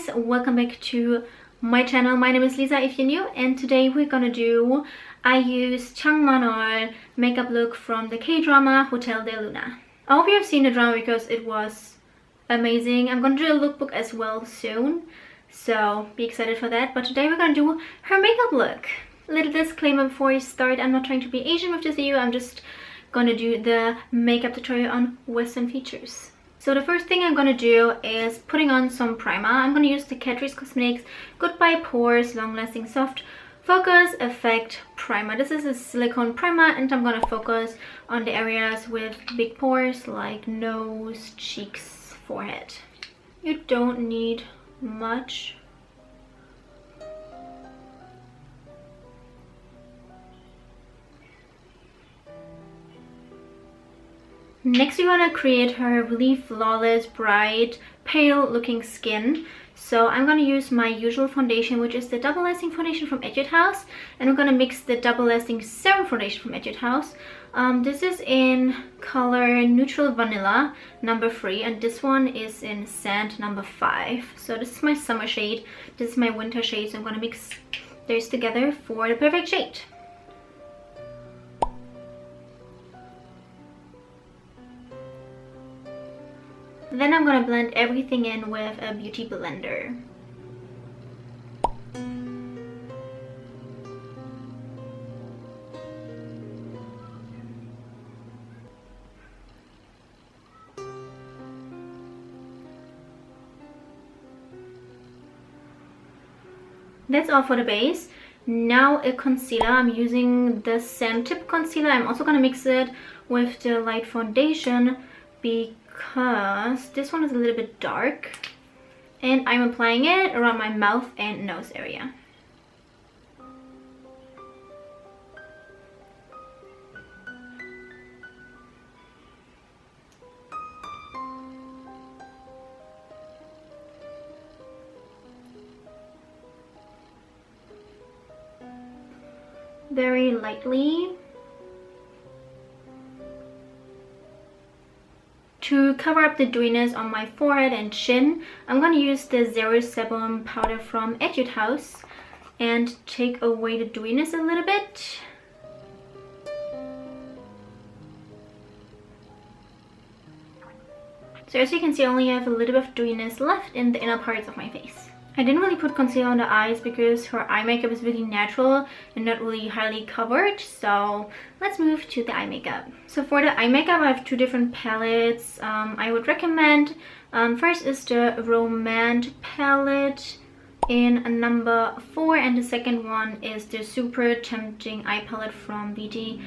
guys, welcome back to my channel. My name is Lisa if you're new, and today we're gonna do I use Changmanol makeup look from the K-drama Hoteldeluna. I hope you have seen the drama because it was amazing. I'm gonna do a lookbook as well soon, so be excited for that. But today we're gonna do her makeup look. A little disclaimer before we start, I'm not trying to be Asian with this video, I'm just gonna do the makeup tutorial on Western features. So the first thing I'm gonna do is putting on some primer. I'm gonna use the Catrice Cosmetics Goodbye Pores Long Lasting Soft Focus Effect Primer. This is a silicone primer and I'm gonna focus on the areas with big pores like nose, cheeks, forehead. You don't need much. Next, we're gonna create her really flawless, bright, pale looking skin. So I'm gonna use my usual foundation, which is the Double Lasting Foundation from Etude House, and we're gonna mix the Double Lasting Serum Foundation from Etude House. This is in color Neutral Vanilla number 3, and this one is in Sand number 5. So this is my summer shade, this is my winter shade, so I'm gonna mix those together for the perfect shade. Then I'm gonna blend everything in with a beauty blender. That's all for the base. Now a concealer. I'm using the Sam Tip concealer. I'm also gonna mix it with the light foundation because this one is a little bit dark, and I'm applying it around my mouth and nose area. Very lightly. To cover up the dewiness on my forehead and chin, I'm going to use the Zero Sebum powder from Etude House and take away the dewiness a little bit. So as you can see, I only have a little bit of dewiness left in the inner parts of my face. I didn't really put concealer on the eyes because her eye makeup is really natural and not really highly covered. So let's move to the eye makeup. So for the eye makeup, I have two different palettes. I would recommend, first is the Romance palette in number 4, and the second one is the Super Tempting Eye palette from BTS.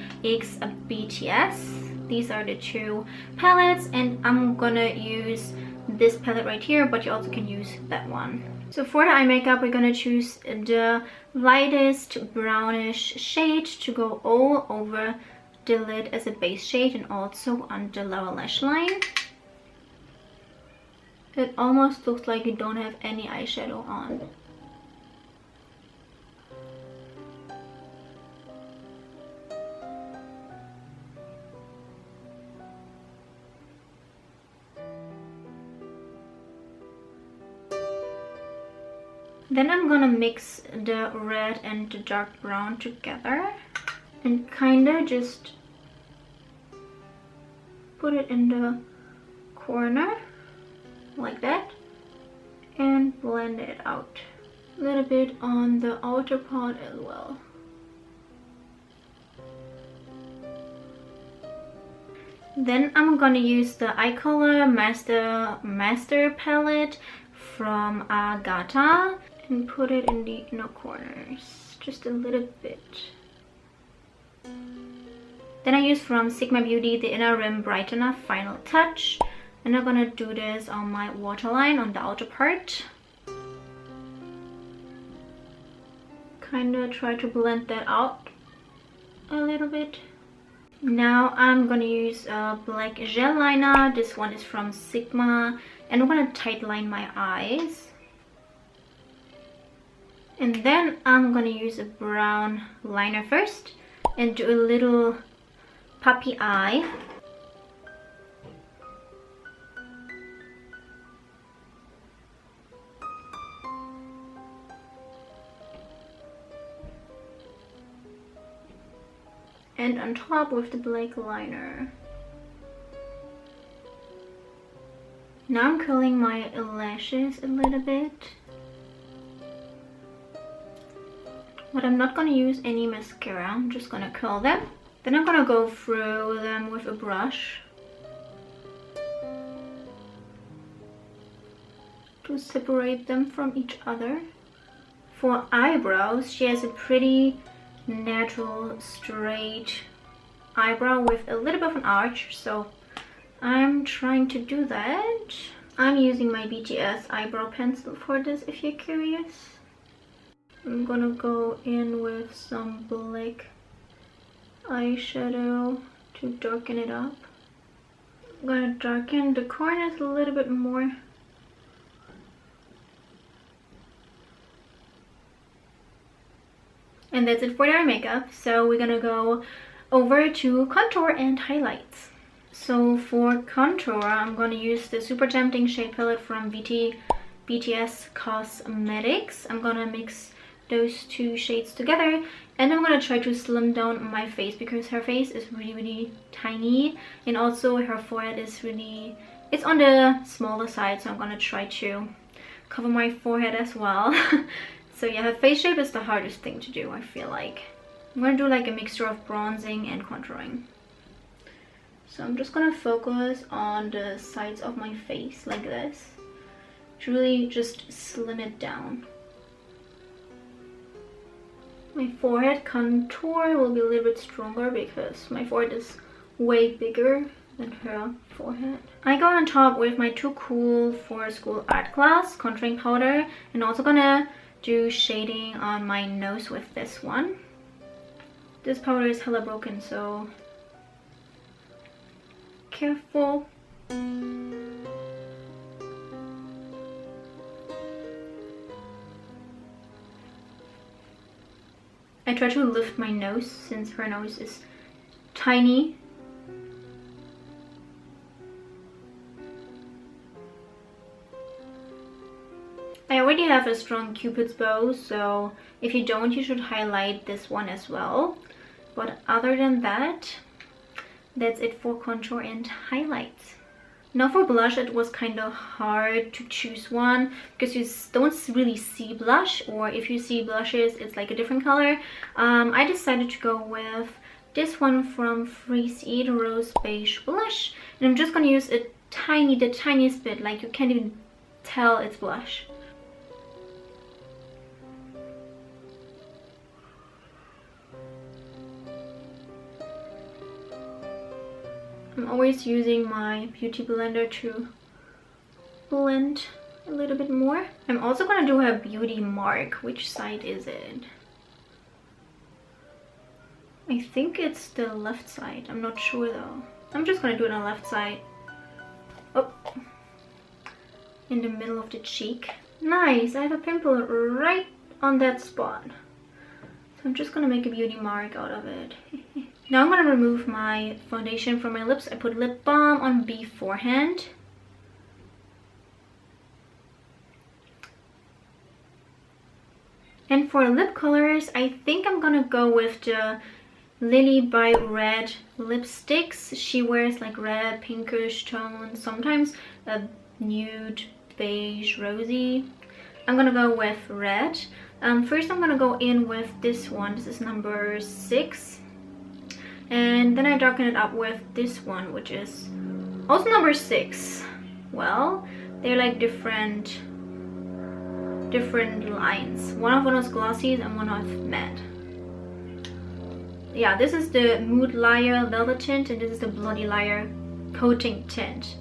These are the two palettes, and I'm gonna use this palette right here, but you also can use that one. So for the eye makeup, we're gonna choose the lightest brownish shade to go all over the lid as a base shade and also on the lower lash line. It almost looks like you don't have any eyeshadow on. Then I'm gonna mix the red and the dark brown together and kinda just put it in the corner like that and blend it out. A little bit on the outer part as well. Then I'm gonna use the Eye Color Master palette from Agatha and put it in the inner corners, just a little bit. Then I use from Sigma Beauty the Inner Rim Brightener Final Touch, and I'm gonna do this on my waterline on the outer part. Kinda try to blend that out a little bit. Now I'm gonna use a black gel liner. This one is from Sigma, and I'm gonna tight line my eyes. And then I'm gonna use a brown liner first and do a little puppy eye. blend on top with the black liner. Now I'm curling my lashes a little bit. But I'm not going to use any mascara, I'm just going to curl them. Then I'm going to go through them with a brush to separate them from each other. For eyebrows, she has a pretty natural straight eyebrow with a little bit of an arch, so I'm trying to do that. I'm using my BTS eyebrow pencil for this if you're curious. I'm gonna go in with some black eyeshadow to darken it up. I'm gonna darken the corners a little bit more. And that's it for our makeup. So we're gonna go over to contour and highlights. So for contour, I'm gonna use the Super Tempting Shade Palette from BTS Cosmetics. I'm gonna mix those two shades together, and I'm gonna try to slim down my face because her face is really tiny, and also her forehead is it's on the smaller side, so I'm gonna try to cover my forehead as well. So yeah, her face shape is the hardest thing to do, I feel like. I'm gonna do like a mixture of bronzing and contouring. So I'm just gonna focus on the sides of my face like this to really just slim it down. My forehead contour will be a little bit stronger because my forehead is way bigger than her forehead. I go on top with my Too Cool for School art class contouring powder, and also gonna do shading on my nose with this one. This powder is hella broken, so careful. I try to lift my nose since her nose is tiny. I already have a strong Cupid's bow, so if you don't, you should highlight this one as well. But other than that, that's it for contour and highlights. Now for blush, it was kind of hard to choose one because you don't really see blush, or if you see blushes, it's like a different color. I decided to go with this one from Freeze the Rose Beige Blush, and I'm just gonna use the tiniest bit, like you can't even tell it's blush. I'm always using my beauty blender to blend a little bit more. I'm also gonna do a beauty mark. Which side is it? I think it's the left side. I'm not sure though. I'm just gonna do it on the left side. Oh, in the middle of the cheek. Nice, I have a pimple right on that spot. So I'm just gonna make a beauty mark out of it. Now I'm going to remove my foundation from my lips. I put lip balm on beforehand. And for lip colors, I think I'm going to go with the Lilybyred lipsticks. She wears like red, pinkish tones, sometimes a nude, beige, rosy. I'm going to go with red. First I'm going to go in with this one. This is number 6. And then I darken it up with this one, which is also number 6. Well, they're like different lines. One of them was glossy and one was matte. Yeah, this is the Mood Liar Velvet Tint, and this is the Bloody Liar Coating Tint.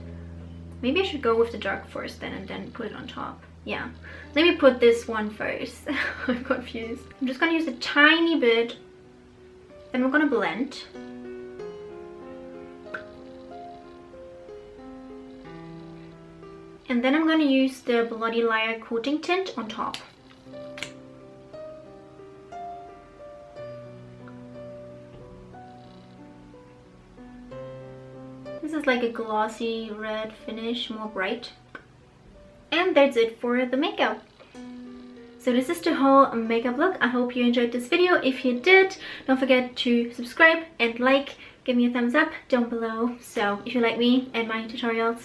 Maybe I should go with the dark first then, and then put it on top. Yeah, let me put this one first. I'm confused. I'm just gonna use a tiny bit. Then we're gonna blend. And then I'm gonna use the Bloody Liar Coating Tint on top. This is like a glossy red finish, more bright. And that's it for the makeup. So this is the whole makeup look. I hope you enjoyed this video. If you did, don't forget to subscribe and like. Give me a thumbs up down below. So if you like me and my tutorials,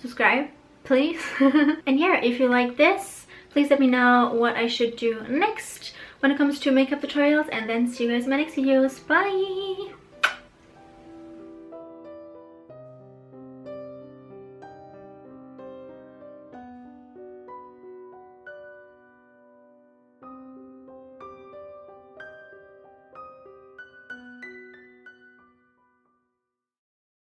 subscribe, please. And yeah, if you like this, please let me know what I should do next when it comes to makeup tutorials, and then see you guys in my next videos. Bye!